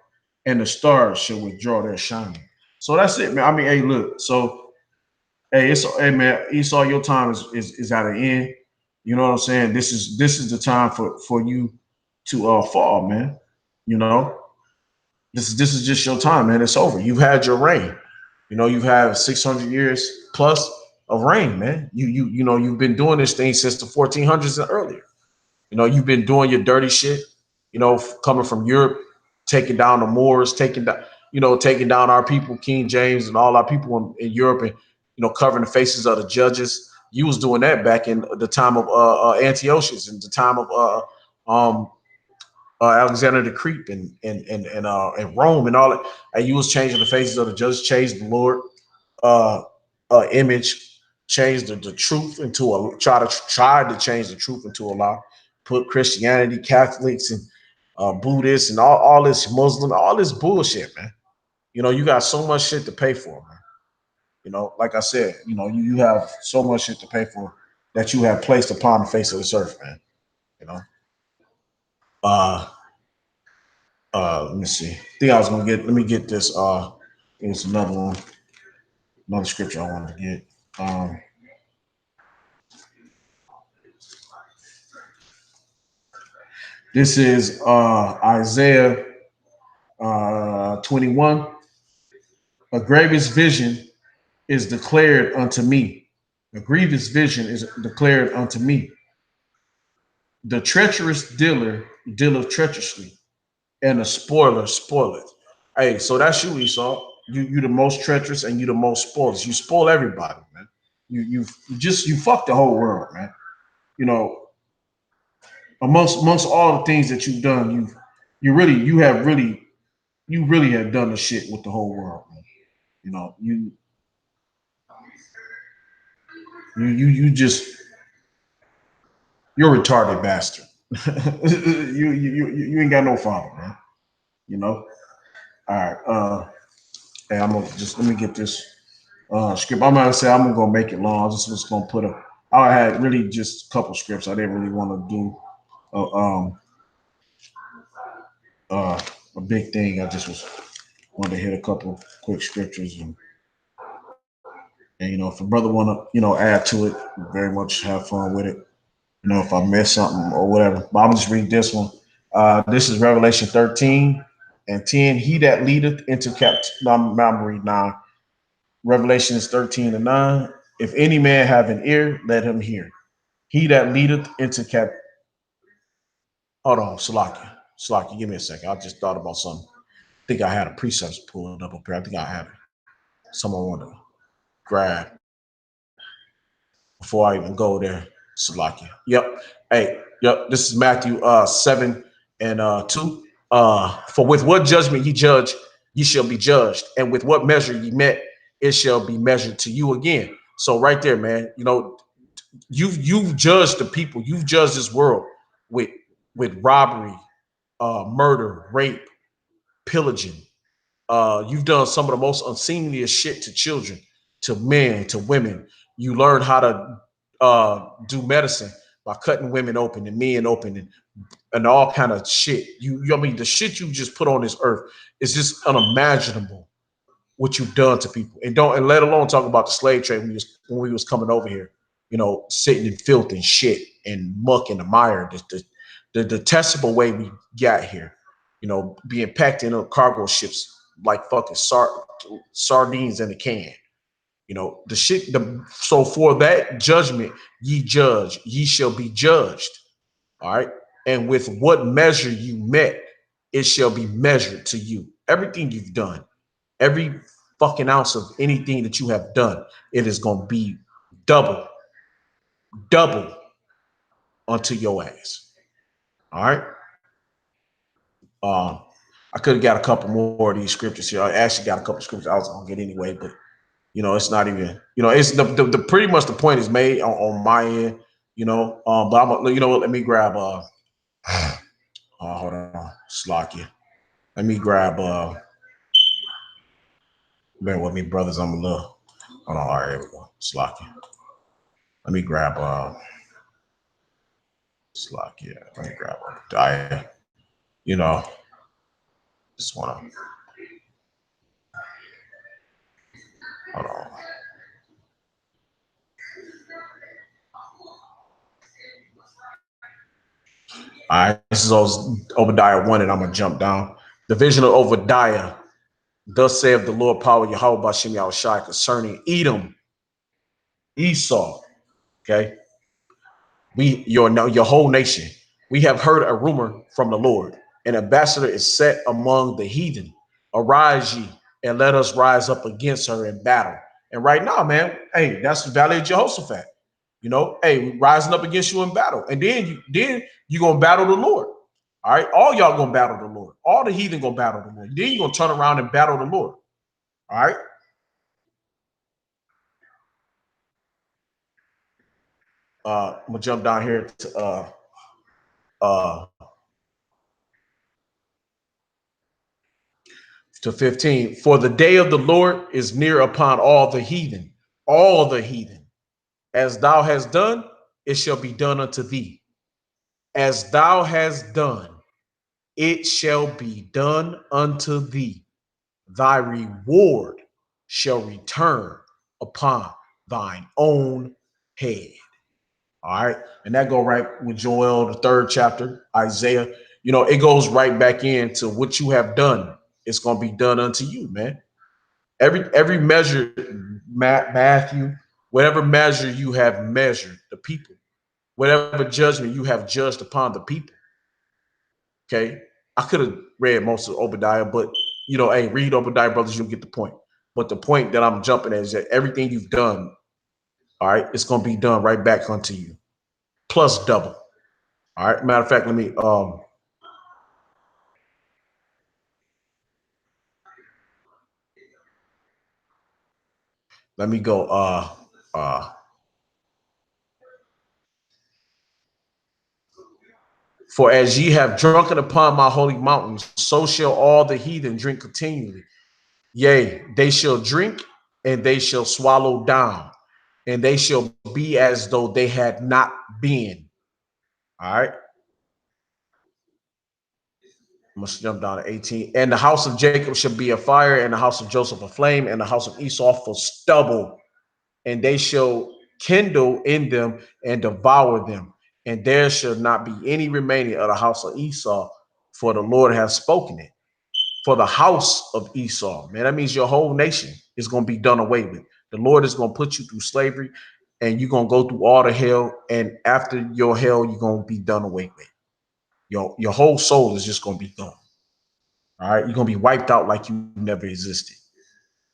and the stars shall withdraw their shining. So that's it, man. I mean, hey, look. So, hey, man. Esau, your time is at an end. You know what I'm saying? This is the time for you to fall, man. You know, this is just your time, man. It's over. You've had your reign. You've had 600 years plus of reign, man. You've been doing this thing since the 1400s and earlier. You've been doing your dirty shit. Coming from Europe, taking down the Moors, taking down our people, King James, and all our people in Europe, and covering the faces of the judges. You was doing that back in the time of Antiochus and the time of um, Alexander the Great and Rome and all that. And you was changing the faces of the judges, changed the Lord uh, image, changed the truth into a tried to change the truth into a lie, put Christianity, Catholics, and Buddhists and all this Muslim, all this bullshit, man. You got so much shit to pay for, man. Like I said, you have so much shit to pay for that you have placed upon the face of this earth, man. You know. Uh let me see. I think I was gonna get let me get this there's another one, another scripture I want to get. This is Isaiah 21. A grievous vision is declared unto me. A grievous vision is declared unto me. The treacherous dealer dealeth treacherously, and the spoiler spoileth. Hey, so that's you, Esau. You the most treacherous and you the most spoilers. You spoil everybody, man. You fuck the whole world, man. You know, amongst all the things that you've done, you really have done the shit with the whole world, man. You know, you just you're a retarded bastard. You ain't got no father, man. You know. All right. Hey, I'm gonna just let me get this script. I'm gonna say I'm gonna make it long. I just was gonna put a. I had really just a couple scripts. I didn't really want to do uh, um uh a big thing. I just was wanted to hit a couple quick scriptures and if a brother wanna add to it, very much have fun with it. If I miss something or whatever. But I'm just read this one. This is Revelation 13 and 10. He that leadeth into captivity. No, I'm reading 9. Revelation is 13 and 9. If any man have an ear, let him hear. He that leadeth into cap. Hold on, Salaki. Salaki, give me a second. I just thought about something. I think I had a precepts pulled up here. I think I had it. Someone want to grab before I even go there. Salaki. Yep. Hey, yep. This is Matthew 7 and 2. For with what judgment ye judge, ye shall be judged, and with what measure ye met, it shall be measured to you again. So right there, man, you've judged the people, you've judged this world with robbery, murder, rape, pillaging. You've done some of the most unseemliest shit to children, to men, to women. You learn how to do medicine by cutting women open and men open and all kind of shit. I mean, the shit you just put on this earth is just unimaginable what you've done to people, and let alone talk about the slave trade when we was coming over here, sitting in filth and shit and muck in the mire, the detestable way we got here, being packed in cargo ships like fucking sardines in a can. The shit. So for that judgment, ye shall be judged. All right, and with what measure you met, it shall be measured to you. Everything you've done, every fucking ounce of anything that you have done, it is going to be double. double unto your ass. All right. Um, I could have got a couple more of these scriptures here. I actually got a couple of scriptures I was gonna get anyway, but it's not even, it's the pretty much the point is made on my end, but let me grab hold on, Slocky. Let me grab bear with me, brothers. I'm a little hold on, all right, here we go. Slocky. Let me grab Slocky. Yeah, let me grab Diet. You know, just wanna hold on. All right, this is Obadiah 1, and I'm gonna jump down. The vision of Obadiah. Thus saith the Lord power Yahweh Bashem Yahushai concerning Edom, Esau. Okay, your whole nation. We have heard a rumor from the Lord. An ambassador is set among the heathen. Arise ye and let us rise up against her in battle. And right now, man, hey, that's the Valley of Jehoshaphat. Hey, we rising up against you in battle, and then you gonna battle the Lord. All right, all y'all gonna battle the Lord. All the heathen gonna battle the Lord. Then you gonna turn around and battle the Lord. All right. I'm gonna jump down here uh, to 15. For the day of the Lord is near upon all the heathen, all the heathen. As thou hast done, it shall be done unto thee. As thou hast done, it shall be done unto thee. Thy reward shall return upon thine own head. All right. And that go right with Joel, the 3rd chapter, Isaiah. It goes right back into what you have done. It's going to be done unto you, man. Every measure, Matthew, whatever measure you have measured the people, whatever judgment you have judged upon the people. Okay. I could have read most of Obadiah, but hey, read Obadiah, brothers, you'll get the point. But the point that I'm jumping at is that everything you've done, all right, it's going to be done right back unto you, plus double. All right. Matter of fact, let me go. For as ye have drunken upon my holy mountains, so shall all the heathen drink continually. Yea, they shall drink and they shall swallow down, and they shall be as though they had not been. All right. I must jump down to 18. And the house of Jacob shall be a fire, and the house of Joseph a flame, and the house of Esau for stubble. And they shall kindle in them and devour them. And there shall not be any remaining of the house of Esau, for the Lord has spoken it. For the house of Esau, man, that means your whole nation is going to be done away with. The Lord is going to put you through slavery, and you're going to go through all the hell. And after your hell, you're going to be done away with. Your whole soul is just going to be gone. All right, you're going to be wiped out like you never existed.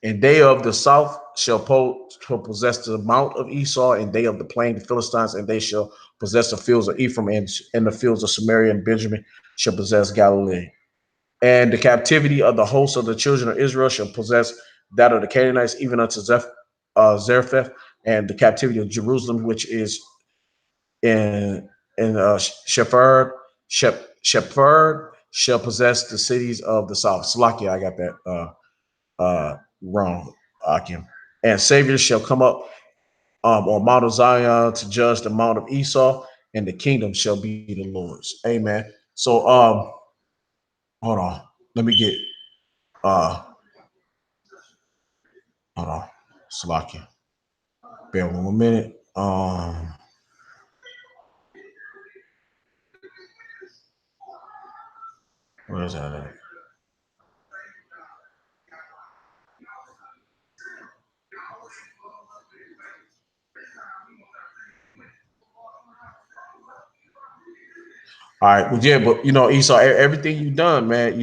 And they of the south shall possess the mount of Esau, and they of the plain, the Philistines, and they shall possess the fields of Ephraim, and the fields of Samaria and Benjamin shall possess Galilee. And the captivity of the host of the children of Israel shall possess that of the Canaanites, even unto Zarephath, and the captivity of Jerusalem, which is in Shepherd, shall possess the cities of the south. Salakia, I got that wrong, Akim. And Savior shall come up on Mount of Zion to judge the Mount of Esau, and the kingdom shall be the Lord's. Amen. So hold on. Let me get hold on. Salakia. Bear with 1 minute. Where is that at? All right. Well, yeah, but Esau, everything you've done, man,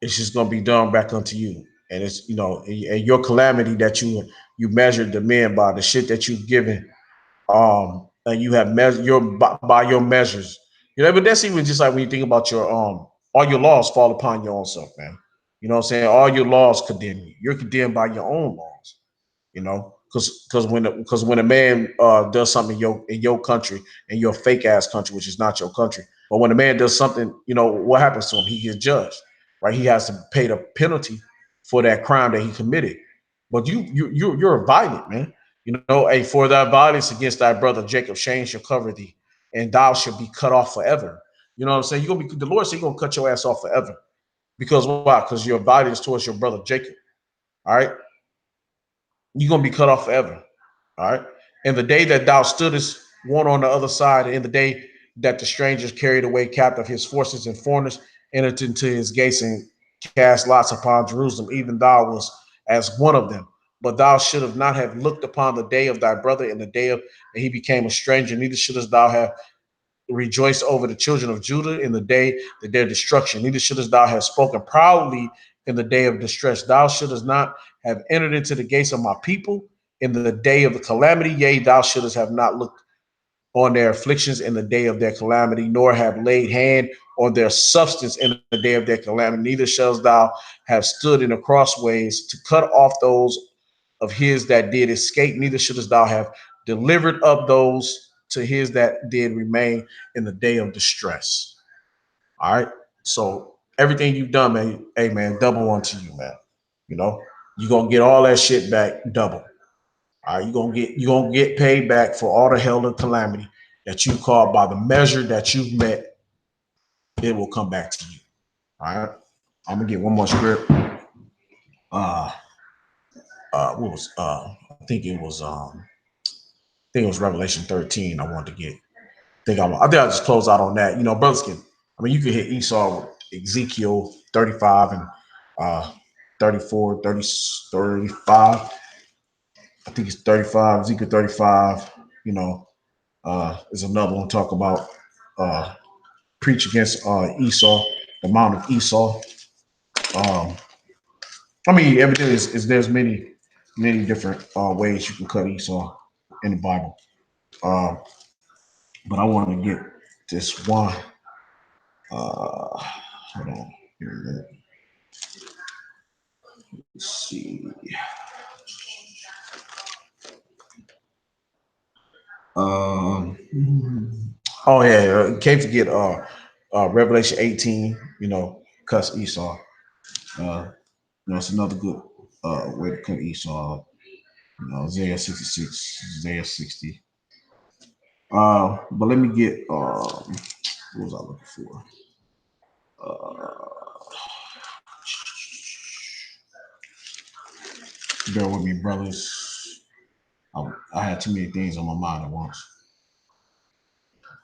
it's just gonna be done back unto you. And it's, and your calamity that you measured the men by, the shit that you've given, And you have measure your by your measures. You know, but that's even just like when you think about your all your laws fall upon your own self, man. You know what I'm saying? All your laws condemn you. You're condemned by your own laws. You know, because when a man does something in your country, in your fake ass country, which is not your country, but when a man does something, you know what happens to him? He gets judged, right? He has to pay the penalty for that crime that he committed. But you're violent, man. You know, hey, for thy violence against thy brother Jacob, shame shall cover thee, and thou shalt be cut off forever. You know what I'm saying? You're gonna be the Lord said you're gonna cut your ass off forever. Because why? Because your violence towards your brother Jacob. All right, you're gonna be cut off forever. All right. And the day that thou stoodest one on the other side, and in the day that the strangers carried away captive his forces and foreigners entered into his gates and cast lots upon Jerusalem, even thou was as one of them. But thou should have not have looked upon the day of thy brother in the day of that he became a stranger, neither shouldest thou have rejoiced over the children of Judah in the day of their destruction. Neither shouldest thou have spoken proudly in the day of distress. Thou shouldest not have entered into the gates of my people in the day of the calamity. Yea, thou shouldest have not looked on their afflictions in the day of their calamity, nor have laid hand on their substance in the day of their calamity. Neither shalt thou have stood in the crossways to cut off those of his that did escape, neither shouldest thou have delivered up those to his that did remain in the day of distress. All right. So everything you've done, man, hey man, double unto you, man. You know, you're gonna get all that shit back double. All right, you're gonna get paid back for all the hell and calamity that you caused by the measure that you've met. It will come back to you. All right. I'm gonna get one more script. Uh what was I think it was Revelation 13 I wanted to get. I think I'll just close out on that. You know, brothers can. I mean, you could hit Esau with Ezekiel 35 and uh 34, 30, 35. I think it's 35. Ezekiel 35. You know, is another one talk about uh preach against Esau, the mount of Esau. Um, I mean, evidently is there's many different ways you can cut Esau in the Bible. Um, but I want to get this one. Hold on. Let's see. Um, oh yeah, can't forget Revelation 18. You know, cuss Esau. You know, it's another good way to cut Esau. You know, Isaiah 66, Isaiah 60. But let me get what was I looking for? Uh, bear with me, brothers. I had too many things on my mind at once.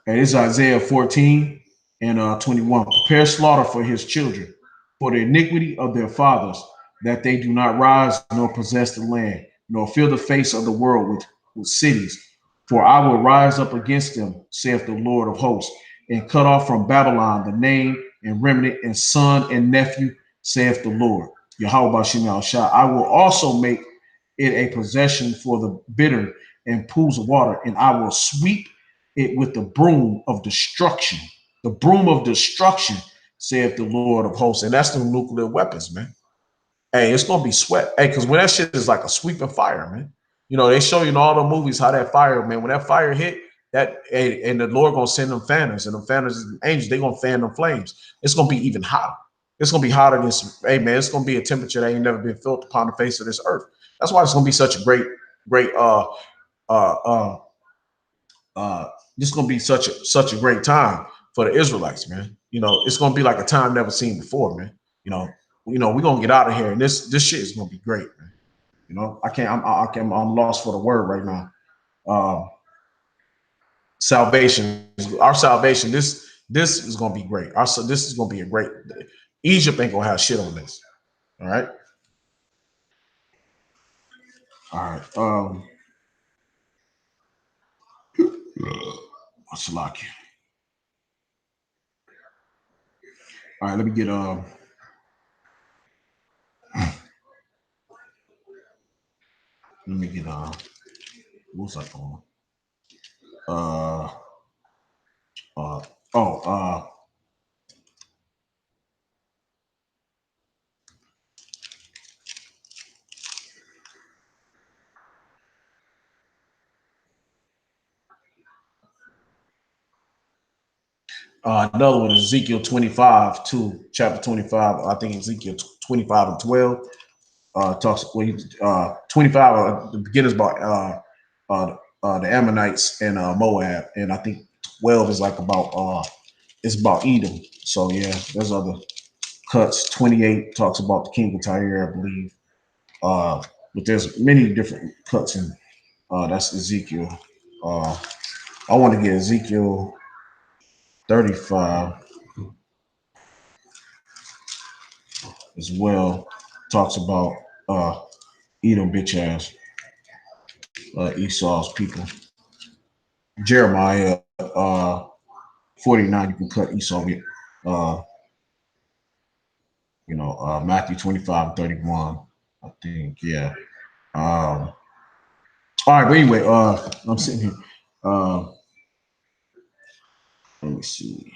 And it's Isaiah 14 and 21. Prepare slaughter for his children, for the iniquity of their fathers, that they do not rise nor possess the land, nor fill the face of the world with cities. For I will rise up against them, saith the Lord of hosts, and cut off from Babylon the name and remnant and son and nephew, saith the Lord. Yahweh Shem Shah. I will also make it a possession for the bitter and pools of water, and I will sweep it with the broom of destruction. The broom of destruction, saith the Lord of hosts. And that's the nuclear weapons, man. Hey, it's gonna be sweat. Hey, because when that shit is like a sweeping fire, man. You know, they show you in all the movies how that fire, man, when that fire hit, that and the Lord gonna send them fanners, and them fanners and angels, they gonna fan them flames. It's gonna be even hotter. It's gonna be hotter than some, hey man, it's gonna be a temperature that ain't never been felt upon the face of this earth. That's why it's gonna be such a great uh uh uh, this is gonna be such a great time for the Israelites, man. You know, it's gonna be like a time never seen before, man. You know, we're gonna get out of here, and this shit is gonna be great, man. You know, I'm lost for the word right now. Salvation, our salvation. This is gonna be great. This is gonna be a great. Egypt ain't gonna have shit on this. All right, all right. What's lucky? All right, let me get let me get what's up on? Uh, uh, oh, another one is Ezekiel 25, too, chapter 25. I think Ezekiel 25 and 12 talks, 25, the beginnings about the Ammonites and Moab. And I think 12 is like about, it's about Edom. So, yeah, there's other cuts. 28 talks about the king of Tyre, I believe. But there's many different cuts, and that's Ezekiel. Uh, I want to get Ezekiel 35 as well. Talks about Edom bitch ass, Esau's people. Jeremiah 49, you can cut Esau with. Uh, Matthew 25 and 31. I think, yeah. All right, but anyway, I'm sitting here. Uh, let me see.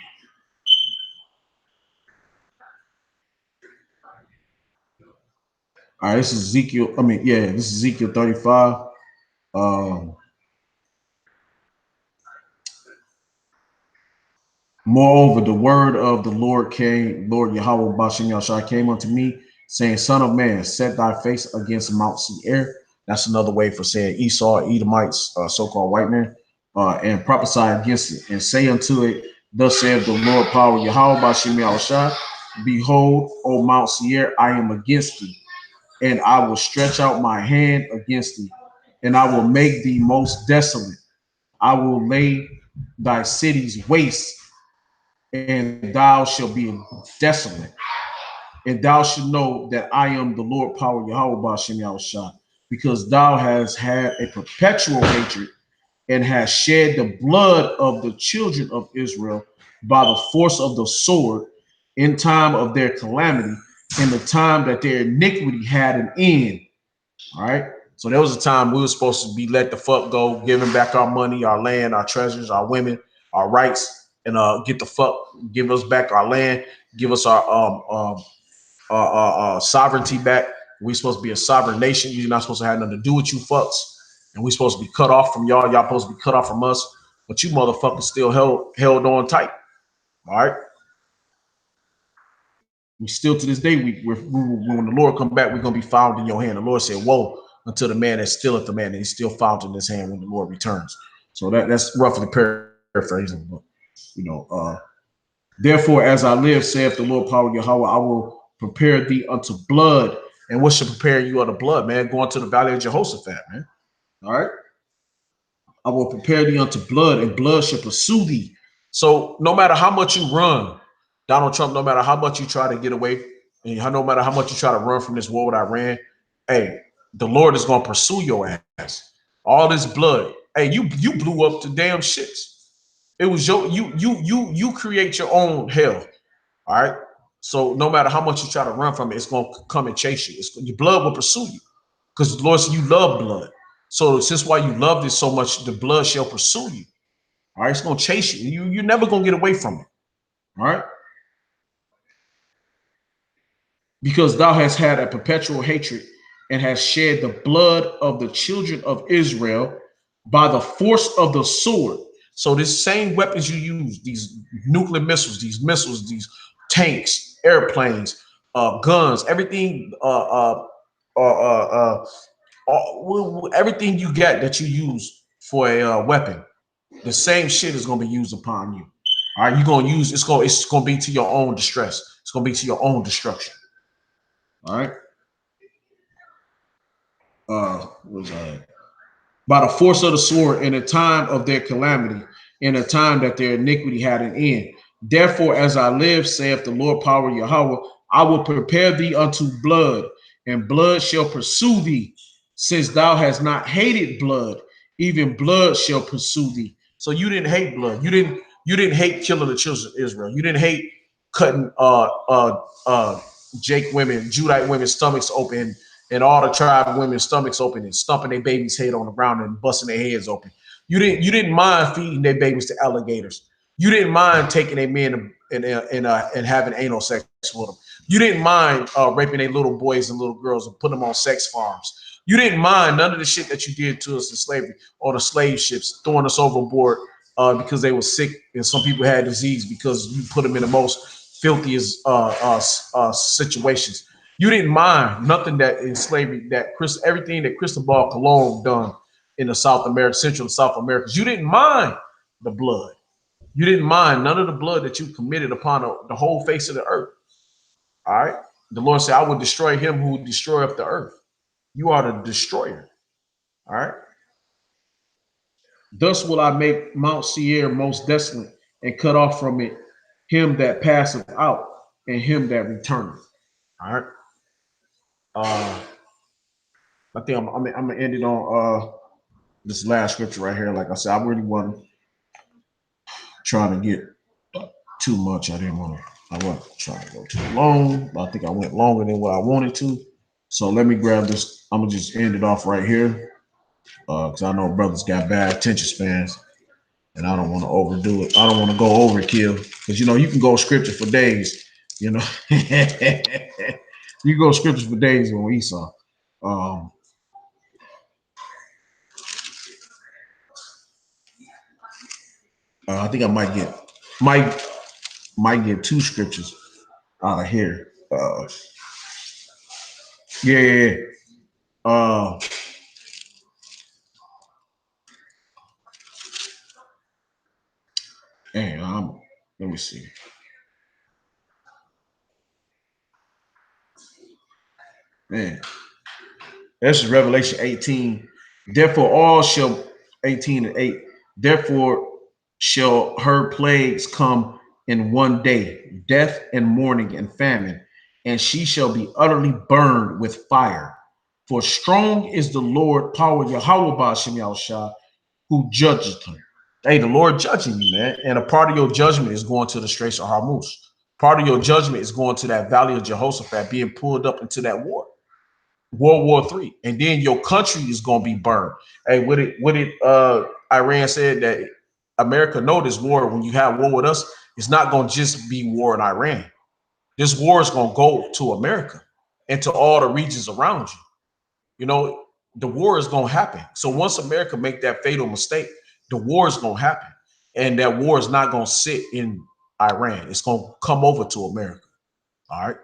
All right, this is Ezekiel. I mean, yeah, this is Ezekiel 35. Um, Moreover, the word of the Lord Yahweh Bashem Yahshua came unto me, saying, Son of man, set thy face against Mount Seir. That's another way for saying Esau, Edomites, so-called white men, and prophesy against it, and say unto it, Thus saith the Lord power Yahweh Bashem Yahshua, Behold, O Mount Seir, I am against thee, and I will stretch out my hand against thee, and I will make thee most desolate. I will lay thy cities waste, and thou shalt be desolate. And thou shalt know that I am the Lord power Yahweh Bashem Yahushua, because thou hast had a perpetual hatred and hast shed the blood of the children of Israel by the force of the sword in time of their calamity, in the time that their iniquity had an end. All right. So there was a time we were supposed to be let the fuck go, giving back our money, our land, our treasures, our women, our rights, and get the fuck, give us back our land, give us our sovereignty back. We supposed to be a sovereign nation. You're not supposed to have nothing to do with you fucks, and we supposed to be cut off from y'all. Y'all supposed to be cut off from us, but you motherfuckers still held on tight. All right. We still to this day, when the Lord come back, we're gonna be found in your hand. The Lord said, "Woe unto the man that stealeth the man, and he's still found in his hand when the Lord returns." So that's roughly paraphrasing, but therefore, as I live, saith the Lord power Yahweh, I will prepare thee unto blood. And what should prepare you unto blood, man? Going to the valley of Jehoshaphat, man. All right. I will prepare thee unto blood, and blood shall pursue thee. So no matter how much you run, Donald Trump, no matter how much you try to get away, and no matter how much you try to run from this war with Iran, hey, the Lord is gonna pursue your ass. All this blood. Hey, you blew up the damn shits. It was you create your own hell. All right. So no matter how much you try to run from it, it's gonna come and chase you. Your blood will pursue you because the Lord said you love blood. So since why you love this so much, the blood shall pursue you. All right, it's gonna chase you. You're never gonna get away from it. All right. Because thou hast had a perpetual hatred and hast shed the blood of the children of Israel by the force of the sword. So this same weapons you use, these nuclear missiles, these tanks, airplanes, guns, everything, everything you get that you use for a weapon, the same shit is gonna be used upon you. All right, you're gonna use it's gonna be to your own distress. It's gonna be to your own destruction. All right. What was that? By the force of the sword in the time of their calamity, in the time that their iniquity had an end. Therefore, as I live, saith the Lord power Yahweh, I will prepare thee unto blood, and blood shall pursue thee, since thou hast not hated blood, even blood shall pursue thee. So you didn't hate blood. You didn't hate killing the children of Israel. You didn't hate cutting Jake women, Judite women's stomachs open, and all the tribe women's stomachs open and stumping their baby's head on the ground and busting their heads open. You didn't mind feeding their babies to alligators. You didn't mind taking a men and having anal sex with them. You didn't mind raping their little boys and little girls and putting them on sex farms. You didn't mind none of the shit that you did to us in slavery or the slave ships, throwing us overboard because they were sick and some people had disease because you put them in the most filthiest situations. You didn't mind nothing that in slavery that everything that Cristobal Colon done in the South America, Central and South Americas. You didn't mind the blood. You didn't mind none of the blood that you committed upon the whole face of the earth. All right. The Lord said, I will destroy him who will destroy up the earth. You are the destroyer. All right. Thus will I make Mount Seir most desolate and cut off from it him that passeth out and him that returneth. All right. Uh, I think I'm gonna end it on this last scripture right here. Like I said, I really wasn't trying to get too much. I didn't want to. I wasn't trying to go too long. But I think I went longer than what I wanted to. So let me grab this. I'm gonna just end it off right here because I know brothers got bad attention spans, and I don't want to overdo it. I don't want to go overkill because you can go scripture for days. You know, you go scriptures for days on Esau. I think I might get two scriptures out of here. Yeah, yeah, yeah. Uh, and let me see. Man, this is Revelation 18. Therefore, all shall 18 and 8. Therefore shall her plagues come in one day, death and mourning and famine, and she shall be utterly burned with fire. For strong is the Lord power Yahweh Bashem Yahushua, who judges her. Hey, the Lord judging you, man. And a part of your judgment is going to the Straits of Hormuz. Part of your judgment is going to that valley of Jehoshaphat, being pulled up into that war. World War III, and then your country is gonna be burned. Hey, Iran said that America know this war. When you have war with us, it's not gonna just be war in Iran. This war is gonna go to America and to all the regions around you. The war is gonna happen. So once America make that fatal mistake, the war is gonna happen, and that war is not gonna sit in Iran. It's gonna come over to America. All right.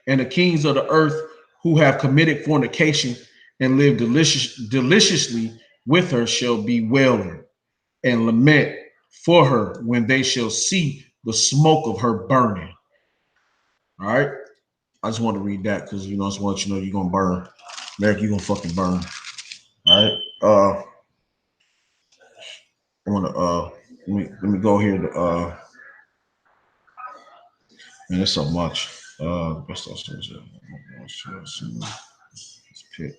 And the kings of the earth who have committed fornication and live deliciously with her shall be wailing and lament for her when they shall see the smoke of her burning. All right. I just want to read that because I just want you to know you're gonna burn. America, you're gonna fucking burn. All right. I wanna let me go here to man, there's so much. Best pick,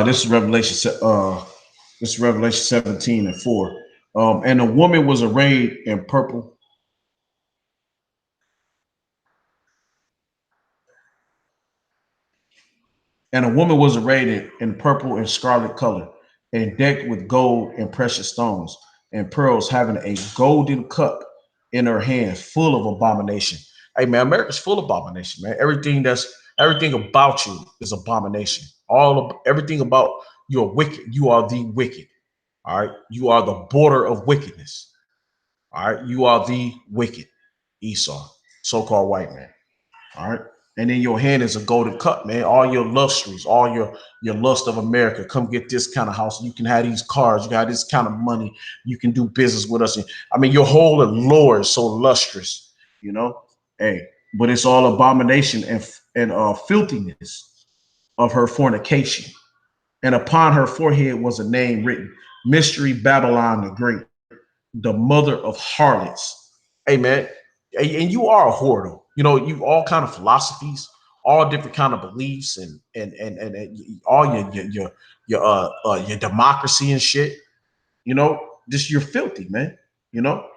this is Revelation. This is Revelation 17 and 4. And the woman was arrayed in purple. And a woman was arrayed in purple and scarlet color, and decked with gold and precious stones and pearls, having a golden cup in her hand, full of abomination. Hey man, America's full of abomination, man. Everything about you is abomination. Everything about you are wicked. You are the wicked. All right. You are the border of wickedness. All right. You are the wicked Esau, so-called white man. All right. And in your hand is a golden cup, man. All your luxuries, all your lust of America. Come get this kind of house. You can have these cars. You got this kind of money. You can do business with us. I mean, your whole allure is so lustrous, Hey, but it's all abomination and filthiness of her fornication. And upon her forehead was a name written, Mystery Babylon the Great, the mother of harlots. Hey, man. And you are a whore, though. you all kind of philosophies, all different kind of beliefs, and all your democracy and shit. Just you're filthy, man. You know,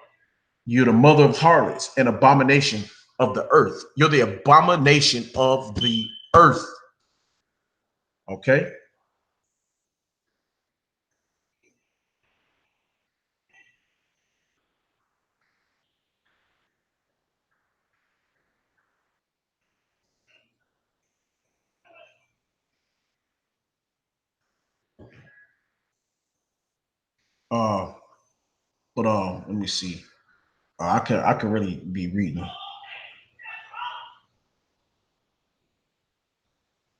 you're the mother of harlots, an abomination of the earth. You're the abomination of the earth. Okay. Uh, but let me see. I can really be reading.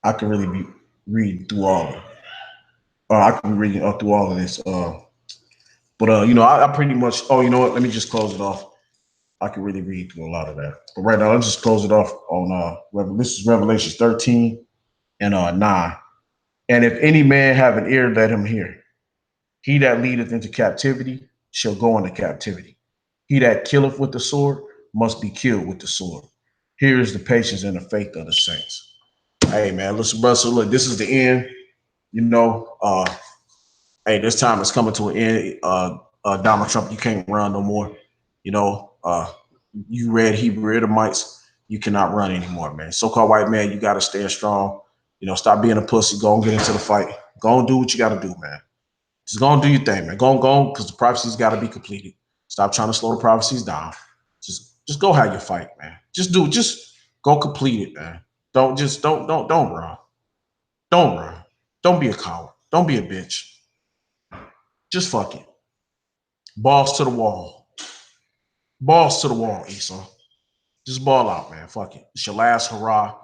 I can really be reading through all of it. I can be reading through all of this. But I pretty much. Oh, you know what? Let me just close it off. I can really read through a lot of that. But right now, let's just close it off on this is Revelation 13 and 9. And if any man have an ear, let him hear. He that leadeth into captivity shall go into captivity. He that killeth with the sword must be killed with the sword. Here is the patience and the faith of the saints. Hey man, listen, brother. So look, this is the end. You know, hey, this time is coming to an end. Donald Trump, you can't run no more. You red Hebrew Edomites, you cannot run anymore, man. So-called white man, you got to stand strong. Stop being a pussy. Go and get into the fight. Go and do what you got to do, man. Just go and do your thing, man. Go on, because the prophecies got to be completed. Stop trying to slow the prophecies down. Just go have your fight, man. Just go complete it, man. Don't run. Don't run. Don't be a coward. Don't be a bitch. Just fuck it. Balls to the wall. Balls to the wall, Esau. Just ball out, man. Fuck it. It's your last hurrah.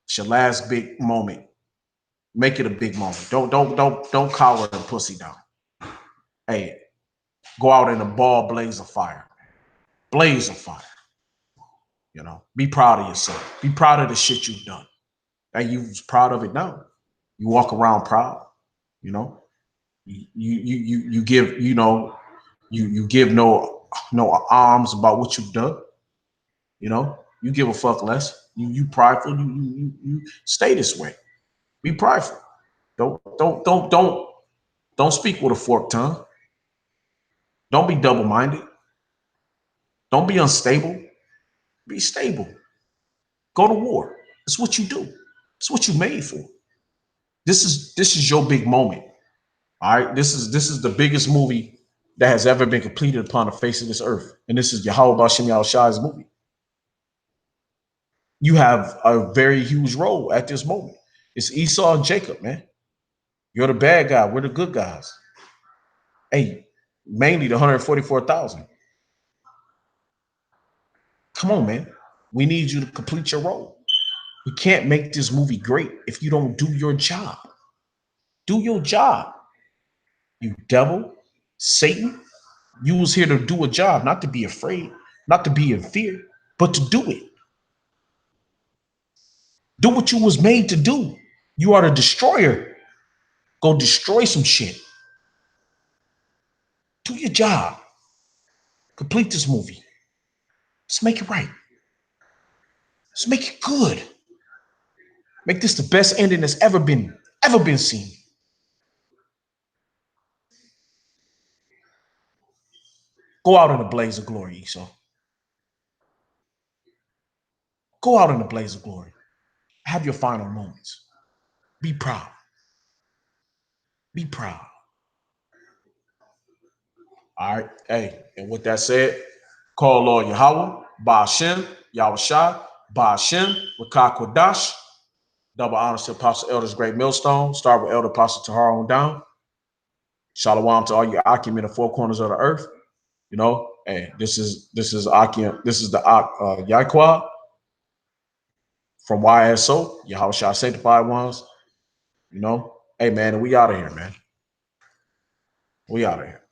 It's your last big moment. Make it a big moment. Don't cower and pussy down. Hey, go out in a ball blaze of fire. Blaze of fire. Be proud of yourself. Be proud of the shit you've done. And you proud of it now. You walk around proud. You know. You give you give no arms about what you've done. You give a fuck less. You prideful. You stay this way. Be prideful. Don't speak with a forked tongue. Don't be double minded. Don't be unstable. Be stable. Go to war. It's what you do. It's what you made for. This is your big moment. All right. This is the biggest movie that has ever been completed upon the face of this earth. And this is Yahweh Bashim Yahushai's movie. You have a very huge role at this moment. It's Esau and Jacob, man. You're the bad guy. We're the good guys. Hey, mainly the 144,000. Come on, man. We need you to complete your role. We can't make this movie great if you don't do your job. Do your job. You devil, Satan. You was here to do a job, not to be afraid, not to be in fear, but to do it. Do what you was made to do. You are the destroyer. Go destroy some shit. Do your job. Complete this movie. Let's make it right. Let's make it good. Make this the best ending that's ever been seen. Go out in a blaze of glory, Esau. Go out in a blaze of glory. Have your final moments. Be proud. Be proud. All right. Hey, and with that said, call Lord Yahweh, Ba'ashem, Yahushua, Ba'ashem, Rakah Kodash. Double honors to Apostle Elder's Great Millstone. Start with Elder Apostle Tahar on down. Shalom to all you Akim in the four corners of the earth. Hey, this is Akim. This is the Yaqua from YSO, Yahushua Sanctified Ones. Hey man, we out of here, man. We out of here.